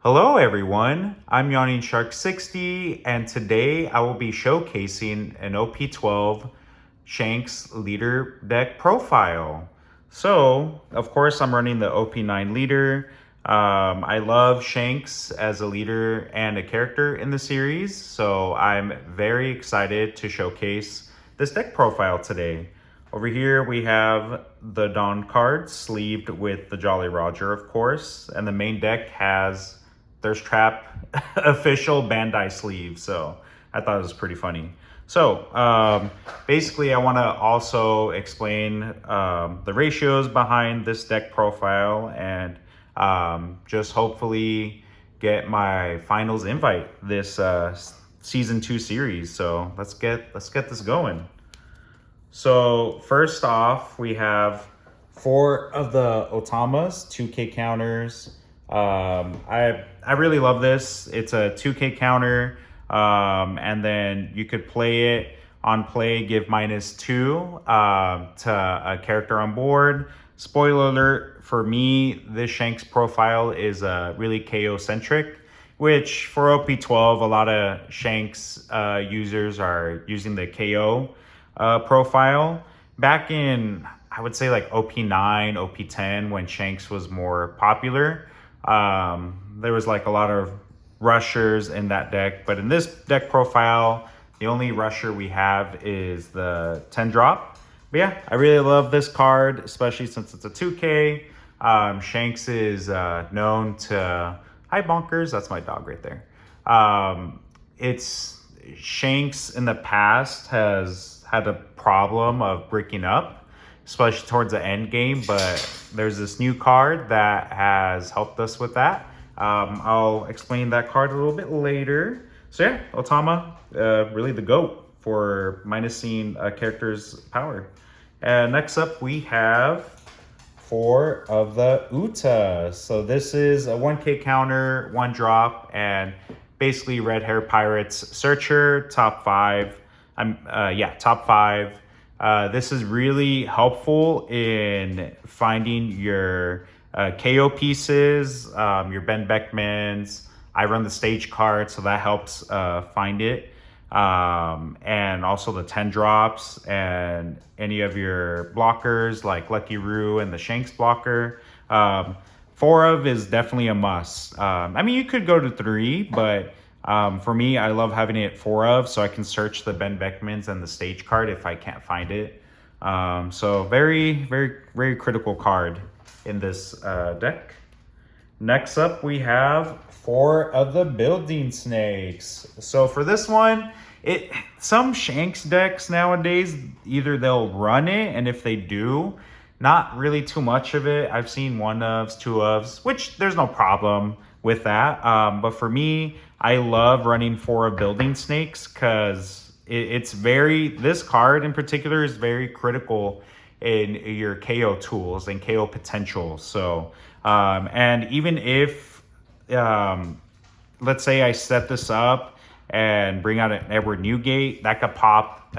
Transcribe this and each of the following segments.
Hello everyone, I'm Yawning Shark 60 and today I will be showcasing an OP12 Shanks leader deck profile. So, of course, I'm running the OP9 leader. I love Shanks as a leader and a character in the series, so I'm very excited to showcase this deck profile today. Over here we have the Dawn card sleeved with the Jolly Roger, of course, and the main deck has Thirst Trap official Bandai sleeve, so I thought it was pretty funny. So basically, I want to also explain the ratios behind this deck profile and just hopefully get my finals invite this season 2 series. So let's get this going. So first off, we have 4 of the Otamas, 2K counters. I really love this. It's a 2K counter, and then you could play it on play, give -2 to a character on board. Spoiler alert, for me, this Shanks profile is really KO centric, which for OP12, a lot of Shanks users are using the KO profile. Back in, I would say like OP9, OP10, when Shanks was more popular, there was like a lot of rushers in that deck, but in this deck profile, the only rusher we have is the 10 drop. But yeah, I really love this card, especially since it's a 2K. Shanks is known to, hi Bonkers, that's my dog right there. It's Shanks in the past has had a problem of breaking up, especially towards the end game, but there's this new card that has helped us with that. I'll explain that card a little bit later. So yeah, Otama, really the GOAT for minusing a character's power. And next up we have 4 of the Uta. So this is a 1K counter, 1 drop, and basically Red Hair Pirates Searcher, top 5. Top 5. This is really helpful in finding your KO pieces, your Ben Beckmans. I run the stage card, so that helps find it. And also the 10 drops and any of your blockers like Lucky Roo and the Shanks blocker. 4 of is definitely a must. I mean, you could go to 3, but for me, I love having it 4 of, so I can search the Ben Beckmans and the stage card if I can't find it. So very, very, very critical card in this deck. Next up, we have 4 of the Building Snakes. So for this one, some Shanks decks nowadays, either they'll run it, and if they do, not really too much of it. I've seen 1 ofs, 2 ofs, which there's no problem with that. But for me, I love running 4 of Building Snakes because this card in particular is very critical in your KO tools and KO potential. So, and even if, let's say I set this up and bring out an Edward Newgate, that could pop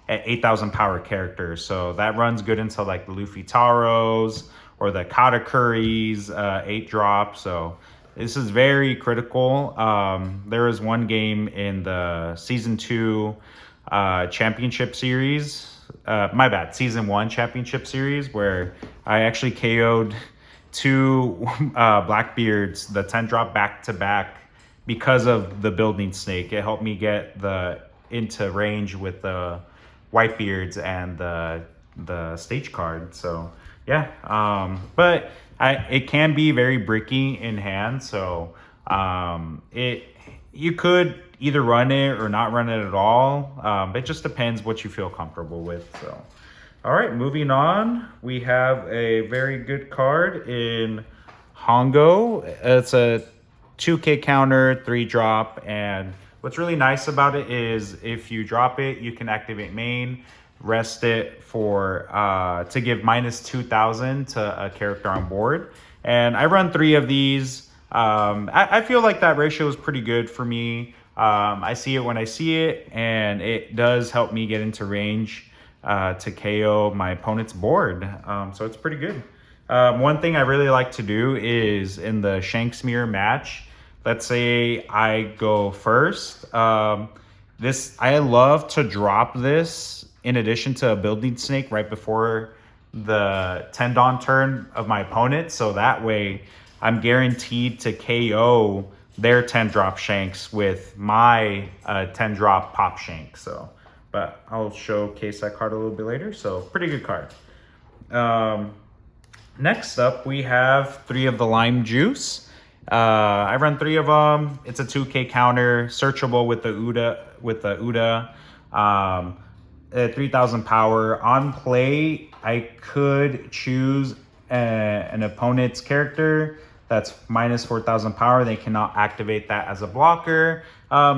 at 8,000 power characters. So that runs good into like the Luffy Taros or the Katakuri's 8 drop. So this is very critical. There was one game in the Season 2 Championship Series, Season 1 Championship Series, where I actually KO'd 2 Blackbeards, the 10 drop back to back because of the Building Snake. It helped me get into range with the Whitebeards and the stage card. So yeah, but it can be very bricky in hand. So you could either run it or not run it at all. It just depends what you feel comfortable with. So, all right, moving on. We have a very good card in Hongo. It's a 2K counter, 3 drop, and what's really nice about it is if you drop it, you can activate main, rest it for to give -2,000 to a character on board. And I run 3 of these. I feel like that ratio is pretty good for me. I see it when I see it, and it does help me get into range to KO my opponent's board. So it's pretty good. One thing I really like to do is in the Shanks mirror match, let's say I go first. I love to drop this in addition to a building snake right before the tendon turn of my opponent. So that way I'm guaranteed to KO their 10 drop Shanks with my 10 drop pop Shank. So, but I'll showcase that card a little bit later. So pretty good card. Next up, we have 3 of the lime juice. I run 3 of them. It's a 2K counter, searchable with the Uda. 3,000 power. On play, I could choose an opponent's character that's minus 4,000 power. They cannot activate that as a blocker.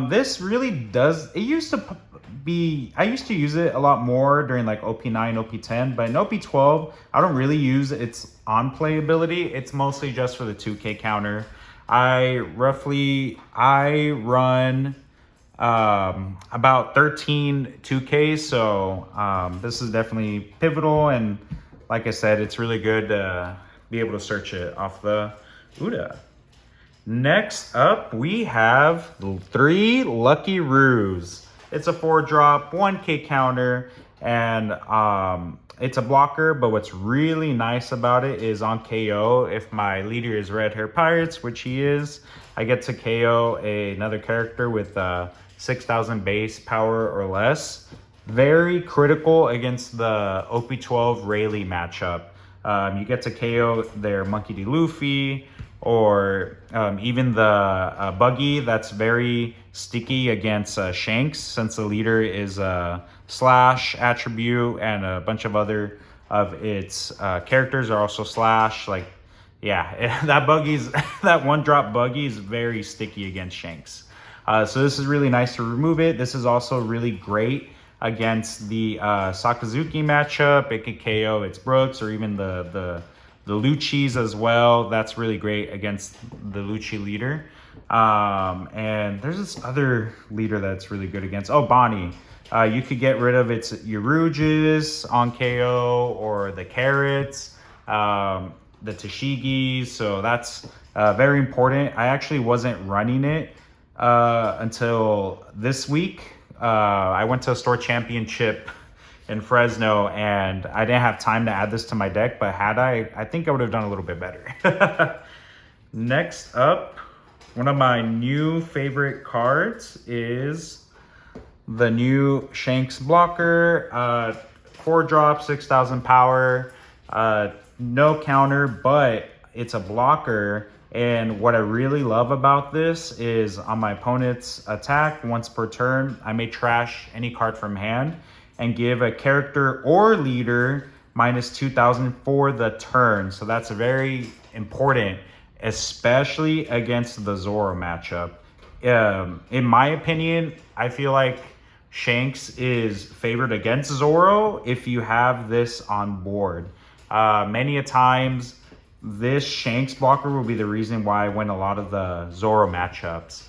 This really does. It used to be. I used to use it a lot more during like OP9, OP10, but in OP12, I don't really use its on play ability. It's mostly just for the 2K counter. I run about 13 2Ks, so this is definitely pivotal, and like I said, it's really good to be able to search it off the Uda. Next up, we have 3 Lucky Roos. It's a 4-drop, 1K counter, and it's a blocker, but what's really nice about it is on KO, if my leader is Red Hair Pirates, which he is, I get to KO another character with 6,000 base power or less. Very critical against the OP12 Rayleigh matchup. You get to KO their Monkey D. Luffy, or even the Buggy that's very sticky against Shanks, since the leader is a slash attribute and a bunch of other of its characters are also slash. Like, yeah, that 1-drop Buggy is very sticky against Shanks. So this is really nice to remove it. This is also really great against the Sakazuki matchup. It could KO its Brooks or even the Lucchis as well. That's really great against the Lucci leader. And there's this other leader that's really good against. Oh, Bonnie. You could get rid of its Uruges on KO, or the Carrots, the Tashigis. So that's very important. I actually wasn't running it until this week. I went to a store championship in Fresno, and I didn't have time to add this to my deck, but had I think I would have done a little bit better. Next up, one of my new favorite cards is the new Shanks blocker. 4-drop, 6,000 power, no counter, but it's a blocker. And what I really love about this is on my opponent's attack, once per turn, I may trash any card from hand and give a character or leader minus 2,000 for the turn. So that's very important, especially against the Zoro matchup. In my opinion, I feel like Shanks is favored against Zoro if you have this on board. Many a times, this Shanks blocker will be the reason why I win a lot of the Zoro matchups.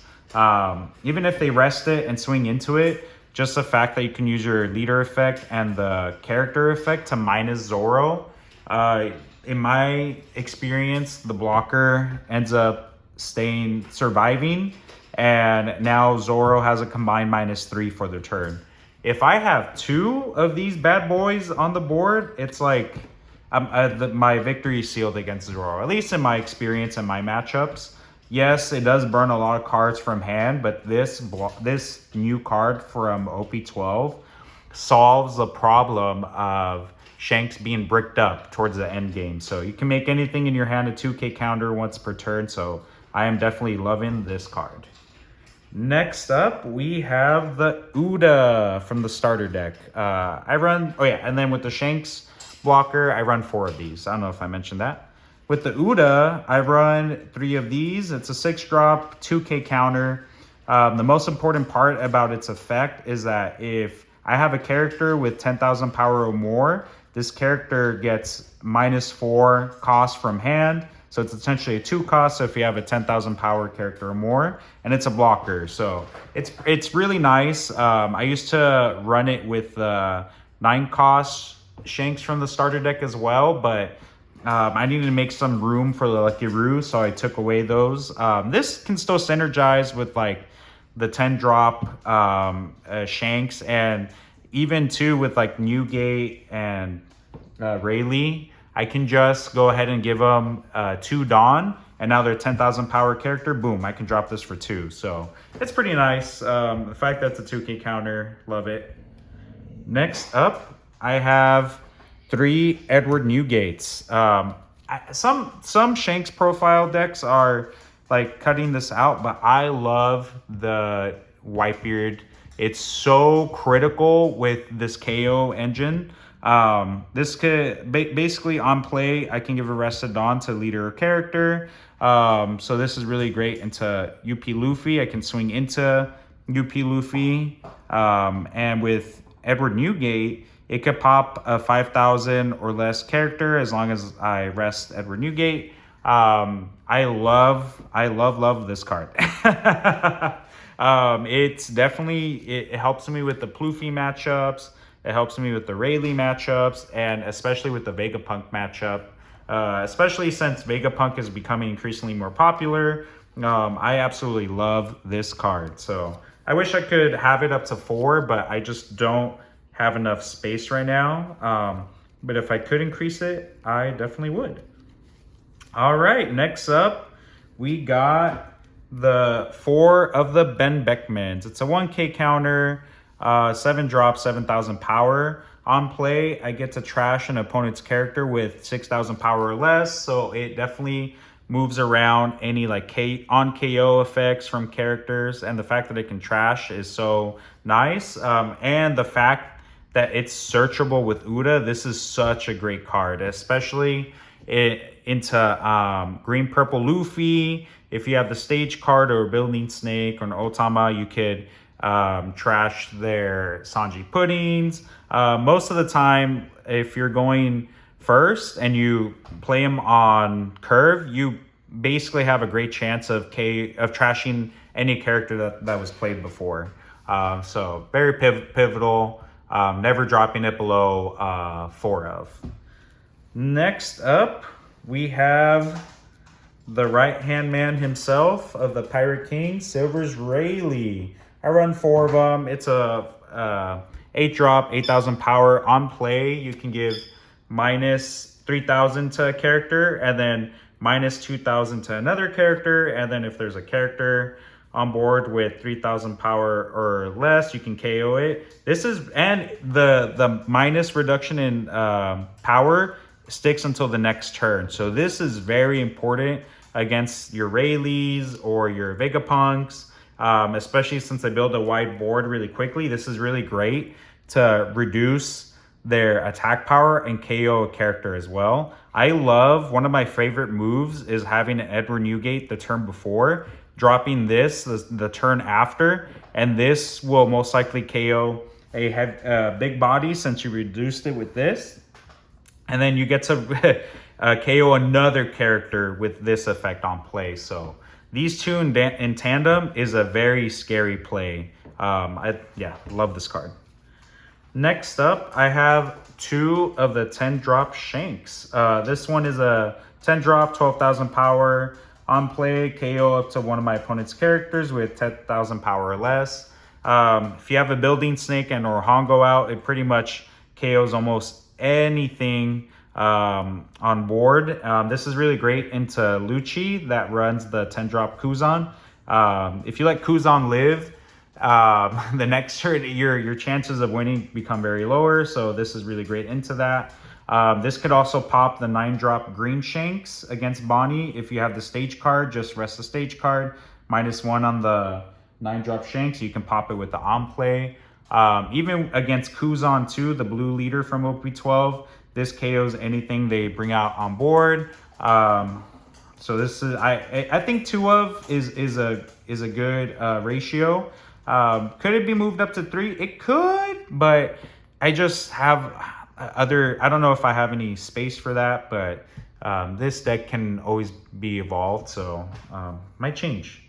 Even if they rest it and swing into it, just the fact that you can use your leader effect and the character effect to minus Zoro. In my experience, the blocker ends up surviving, and now Zoro has a combined -3 for their turn. If I have 2 of these bad boys on the board, it's like my victory is sealed against Zoro, at least in my experience and my matchups. Yes, it does burn a lot of cards from hand, but this new card from OP12 solves the problem of Shanks being bricked up towards the end game. So you can make anything in your hand a 2K counter once per turn. So I am definitely loving this card. Next up, we have the Uda from the starter deck. And then with the Shanks blocker, I run 4 of these. I don't know if I mentioned that. With the Uda, I run 3 of these. It's a 6-drop, 2K counter. The most important part about its effect is that if I have a character with 10,000 power or more, this character gets -4 cost from hand. So it's essentially a 2 cost. So if you have a 10,000 power character or more, and it's a blocker. So it's really nice. I used to run it with 9 cost Shanks from the starter deck as well, but I needed to make some room for the Lucky Roo, so I took away those. This can still synergize with like the 10 drop Shanks, and even too with like Newgate and Rayleigh. I can just go ahead and give them 2 Dawn, and now they're 10,000 power character. Boom, I can drop this for 2. So it's pretty nice. The fact that it's a 2K counter, love it. Next up, I have 3 Edward Newgates. Some Shanks profile decks are like cutting this out, but I love the Whitebeard. It's so critical with this KO engine. This could basically on play, I can give a Rested Dawn to leader character. So this is really great into UP Luffy. I can swing into UP Luffy. And with Edward Newgate, it could pop a 5,000 or less character as long as I rest Edward Newgate. I love this card. It's definitely, it helps me with the Pluffy matchups. It helps me with the Rayleigh matchups, and especially with the Vegapunk matchup. Especially since Vegapunk is becoming increasingly more popular. I absolutely love this card. So I wish I could have it up to 4, but I just don't have enough space right now. But if I could increase it, I definitely would. All right, next up, we got the 4 of the Ben Beckmans. It's a 1K counter, 7 drop, 7,000 power. On play, I get to trash an opponent's character with 6,000 power or less, so it definitely moves around any like on KO effects from characters, and the fact that it can trash is so nice. And the fact that it's searchable with Uda, this is such a great card, especially into green purple Luffy. If you have the stage card or building snake or an Otama, you could trash their Sanji puddings. Most of the time, if you're going first and you play them on curve, you basically have a great chance of trashing any character that was played before. So very pivotal, never dropping it below 4 of. Next up, we have the right-hand man himself of the Pirate King, Silver's Rayleigh. I run 4 of them. It's a 8 drop, 8,000 power. On play, you can give minus 3,000 to a character, and then minus 2,000 to another character. And then if there's a character on board with 3,000 power or less, you can KO it. This is, and the minus reduction in power sticks until the next turn. So this is very important against your Rayleighs or your Vegapunks. Especially since they build a wide board really quickly. This is really great to reduce their attack power and KO a character as well. I love, one of my favorite moves is having an Edward Newgate the turn before, dropping this the turn after, and this will most likely KO a big body since you reduced it with this. And then you get to KO another character with this effect on play. So these two in tandem is a very scary play. I love this card. Next up, I have 2 of the 10 drop Shanks. This one is a 10 drop, 12,000 power. On play, KO up to one of my opponent's characters with 10,000 power or less. If you have a building snake and or Hongo out, it pretty much KOs almost anything on board. This is really great into Lucci that runs the 10 drop Kuzan. If you let Kuzan live, the next turn your chances of winning become very lower, so this is really great into that. This could also pop the 9 drop green Shanks against Bonnie. If you have the stage card, just rest the stage card, -1 on the 9 drop Shanks. You can pop it with the on play. Even against Kuzan too, the blue leader from OP12, this KOs anything they bring out on board. So this is, I think 2 of is a good ratio. Could it be moved up to 3? It could, but I just have I don't know if I have any space for that, but this deck can always be evolved, so might change.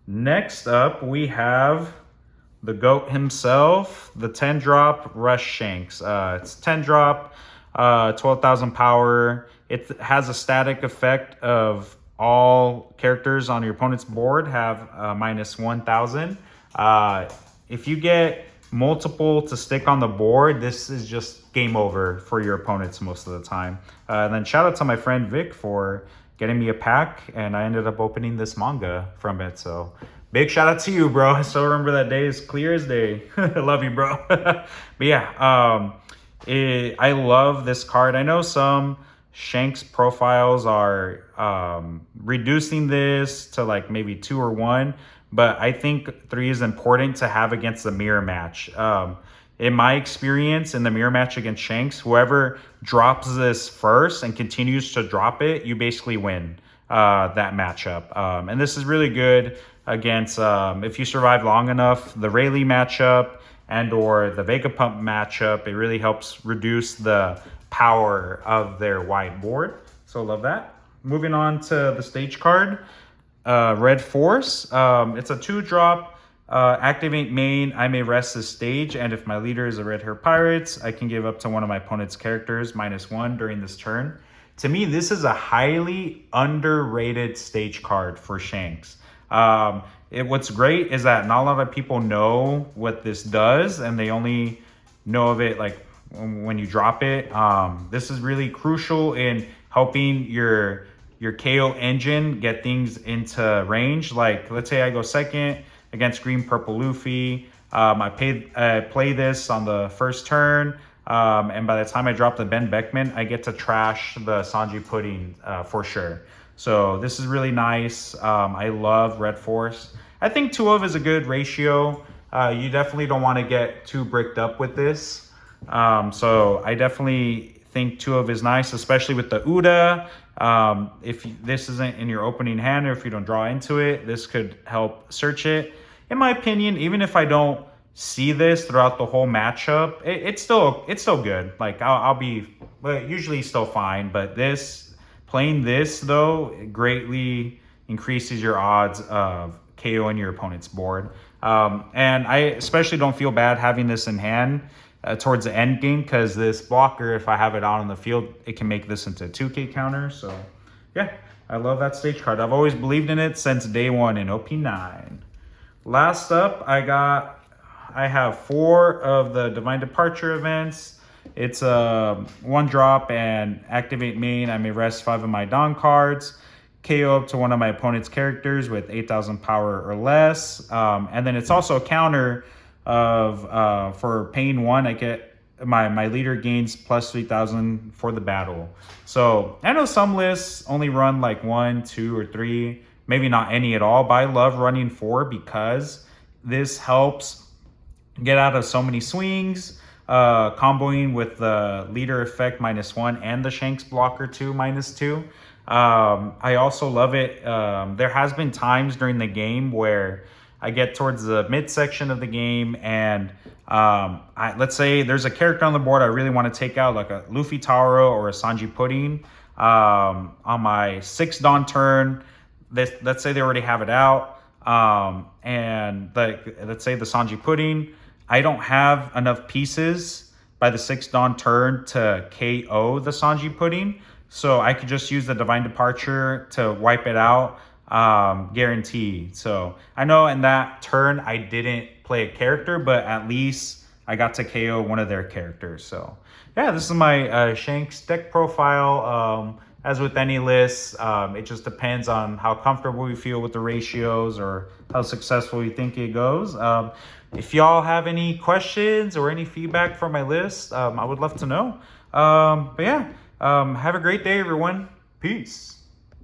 Next up, we have the GOAT himself, the 10 drop Rush Shanks. It's 10 drop, 12,000 power, it has a static effect of all characters on your opponent's board have minus 1,000. If you get multiple to stick on the board, this is just game over for your opponents most of the time. And then shout out to my friend Vic for getting me a pack, and I ended up opening this manga from it. So big shout out to you, bro. I still remember that day as clear as day. I love you, bro. But yeah, I love this card. I know some Shanks profiles are reducing this to like maybe 2 or 1, but I think 3 is important to have against the mirror match. In my experience, in the mirror match against Shanks, whoever drops this first and continues to drop it, you basically win that matchup. And this is really good against, if you survive long enough, the Rayleigh matchup and or the Vegapump matchup. It really helps reduce the power of their wide board. So love that. Moving on to the stage card, Red Force. It's a 2-drop. Activate main, I may rest this stage, and if my leader is a Red Hair Pirates, I can give up to one of my opponent's characters -1 during this turn. To me, this is a highly underrated stage card for Shanks. What's great is that not a lot of people know what this does, and they only know of it like when you drop it. This is really crucial in helping your KO engine get things into range. Like, let's say I go second against Green Purple Luffy. I play this on the first turn, and by the time I drop the Ben Beckman, I get to trash the Sanji Pudding for sure. So this is really nice. I love Red Force. I think 2 of is a good ratio. You definitely don't want to get too bricked up with this. So I definitely think 2 of is nice, especially with the Uda. If this isn't in your opening hand, or if you don't draw into it, this could help search it. In my opinion, even if I don't see this throughout the whole matchup, it's still good. Like I'll be usually still fine, but playing this though, it greatly increases your odds of KOing your opponent's board. And I especially don't feel bad having this in hand towards the end game, because this blocker, if I have it out on the field, it can make this into a 2K counter. So yeah, I love that stage card. I've always believed in it since day 1 in OP9. Last up, I have 4 of the Divine Departure events. It's a 1-drop and activate main. I may rest 5 of my Dawn cards, KO up to one of my opponent's characters with 8,000 power or less. And then it's also a counter of for paying 1, I get my leader gains plus 3,000 for the battle. So I know some lists only run like 1, 2, or 3, maybe not any at all, but I love running 4 because this helps get out of so many swings, comboing with the leader effect -1 and the Shanks blocker 2 -2. I also love it. There has been times during the game where I get towards the midsection of the game, and let's say there's a character on the board I really want to take out, like a Luffy Taro or a Sanji Pudding. On my 6th Dawn turn, let's say they already have it out, and let's say the Sanji Pudding, I don't have enough pieces by the 6th Dawn turn to KO the Sanji Pudding, so I could just use the Divine Departure to wipe it out, guaranteed. So I know in that turn I didn't play a character, but at least I got to KO one of their characters. So yeah, this is my Shanks deck profile. As with any list, it just depends on how comfortable you feel with the ratios or how successful you think it goes. If y'all have any questions or any feedback for my list, I would love to know. But yeah, have a great day, everyone. Peace.